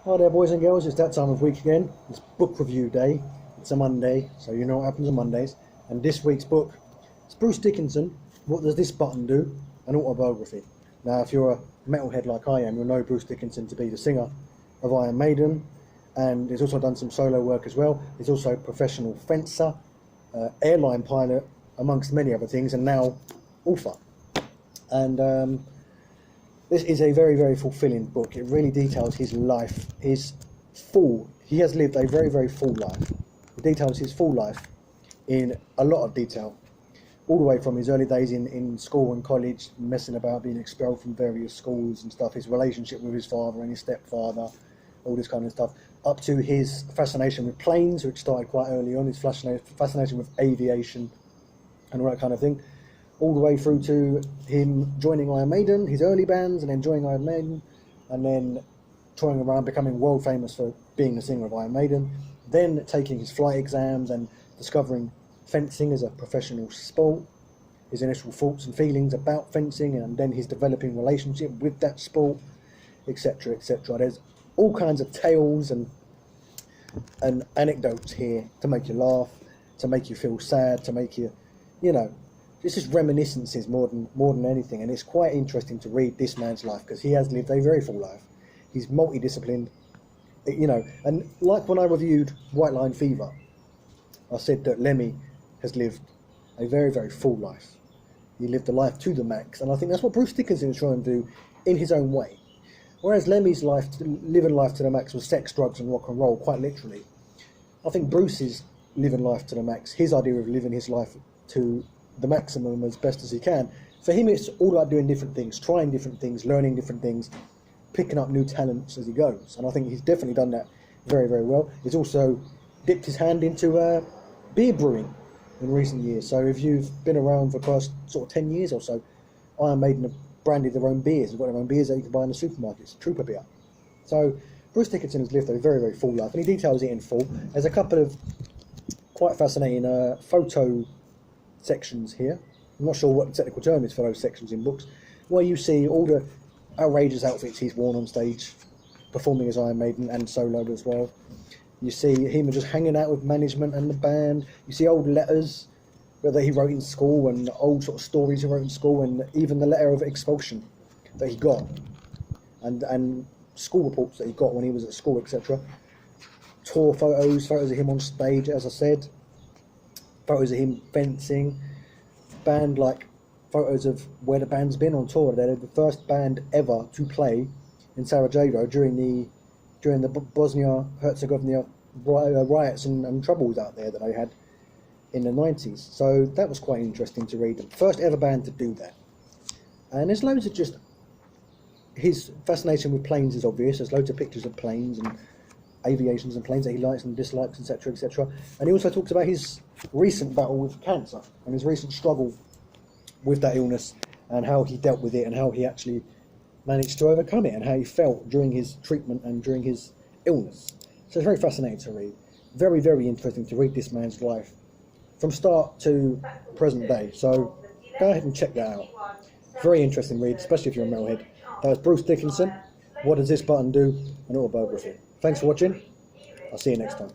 Hi there, boys and girls. It's that time of week again. It's book review day. It's a Monday, so you know what happens on Mondays. And this week's book is Bruce Dickinson, What Does This Button Do? An Autobiography. Now, if you're a metalhead like I am, you'll know Bruce Dickinson to be the singer of Iron Maiden, and he's also done some solo work as well. He's also a professional fencer, airline pilot, amongst many other things, and now author. And this is a very, very fulfilling book. It really details his life. He has lived a very, very full life. It details his full life in a lot of detail, all the way from his early days in school and college, messing about, being expelled from various schools and stuff, his relationship with his father and his stepfather, all this kind of stuff, up to his fascination with planes, which started quite early on, his fascination with aviation and all that kind of thing, all the way through to him joining Iron Maiden, his early bands, and then joining Iron Maiden, and then touring around, becoming world famous for being the singer of Iron Maiden, then taking his flight exams and discovering fencing as a professional sport, his initial thoughts and feelings about fencing, and then his developing relationship with that sport, etc., etc. There's all kinds of tales and anecdotes here to make you laugh, to make you feel sad, to make you, it's just reminiscences more than anything, and it's quite interesting to read this man's life because he has lived a very full life. He's multidisciplined, and like when I reviewed White Line Fever, I said that Lemmy has lived a very, very full life. He lived a life to the max, and I think that's what Bruce Dickinson is trying to do in his own way. Whereas Lemmy's living life to the max was sex, drugs, and rock and roll, quite literally. I think Bruce's living life to the max, his idea of living his life to the maximum as best as he can. For him, it's all about doing different things, trying different things, learning different things, picking up new talents as he goes. And I think he's definitely done that very, very well. He's also dipped his hand into beer brewing in recent years. So if you've been around for the past sort of 10 years or so, Iron Maiden have branded their own beers. They've got their own beers that you can buy in the supermarkets, Trooper beer. So Bruce Dickinson has lived a very, very full life, and he details it in full. There's a couple of quite fascinating photo sections here. I'm not sure what the technical term is for those sections in books, where you see all the outrageous outfits he's worn on stage, performing as Iron Maiden and solo as well. You see him just hanging out with management and the band. You see old letters that he wrote in school, and old sort of stories he wrote in school, and even the letter of expulsion that he got, and school reports that he got when he was at school, etc. Tour photos of him on stage, as I said, photos of him fencing, band photos of where the band's been on tour. They're the first band ever to play in Sarajevo during the Bosnia-Herzegovina riots and troubles out there that they had in the 90s. So that was quite interesting to read. The first ever band to do that. And there's loads of just, his fascination with planes is obvious. There's loads of pictures of planes and aviations and planes that he likes and dislikes, etc., etc. And he also talks about his recent battle with cancer and his recent struggle with that illness, and how he dealt with it, and how he actually managed to overcome it, and how he felt during his treatment and during his illness. So it's very fascinating to read. Very, very interesting to read this man's life from start to present day. So go ahead and check that out. Very interesting read, especially if you're a metalhead. That was Bruce Dickinson, What Does This Button Do? An Autobiography. Thanks for watching. I'll see you next time.